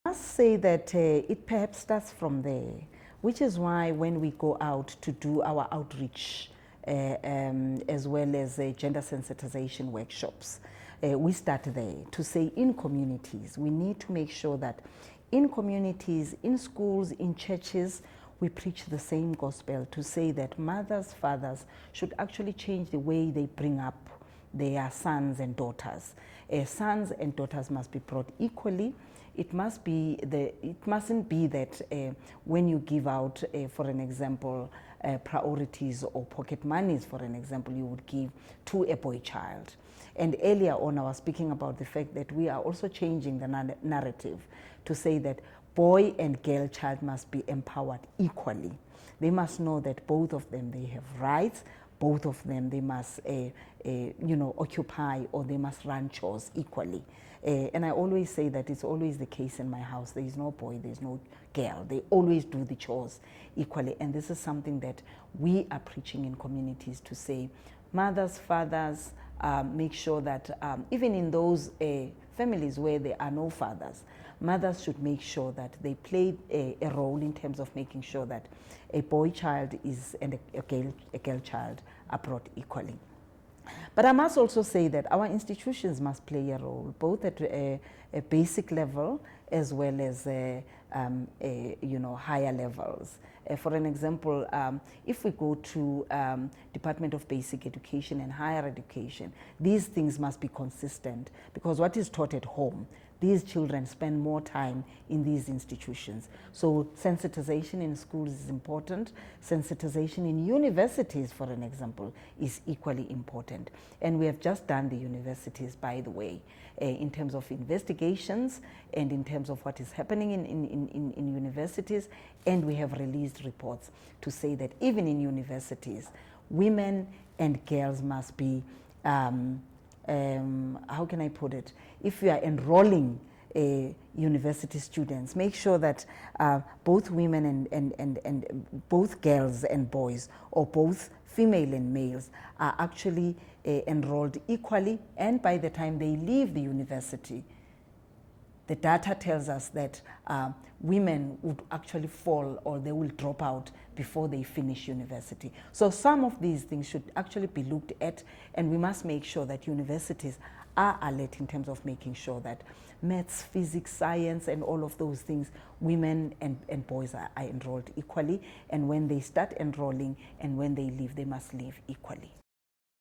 I must say that it perhaps starts from there, which is why when we go out to do our outreach as well as gender sensitization workshops, we start there to say in communities, we need to make sure that in communities, in schools, in churches, we preach the same gospel to say that mothers, fathers should actually change the way they bring up their sons and daughters. Sons and daughters must be brought equally. It mustn't be that when you give out, for an example, priorities or pocket monies, for an example, you would give to a boy child. And earlier on, I was speaking about the fact that we are also changing the narrative to say that boy and girl child must be empowered equally. They must know that both of them, they have rights. Both of them, they must, occupy or they must run chores equally. And I always say that it's always the case in my house. There is no boy, there is no girl. They always do the chores equally. And this is something that we are preaching in communities to say, mothers, fathers, make sure that even in those families where there are no fathers, mothers should make sure that they play a role in terms of making sure that a boy child and a girl child are brought equally. But I must also say that our institutions must play a role, both at a basic level as well as higher levels. For an example, if we go to Department of Basic Education and Higher Education, these things must be consistent, because what is taught at home, these children spend more time in these institutions. So sensitization in schools is important. Sensitization in universities, for an example, is equally important. And we have just done the universities, by the way, in terms of investigations and in terms of what is happening in universities. And we have released reports to say that even in universities, women and girls must be how can I put it? If you are enrolling university students, make sure that both women and both girls and boys, or both female and males, are actually enrolled equally. And by the time they leave the university, the data tells us that women would actually fall, or they will drop out before they finish university. So some of these things should actually be looked at, and we must make sure that universities are alert in terms of making sure that maths, physics, science, and all of those things, women and boys are enrolled equally. And when they start enrolling and when they leave, they must leave equally.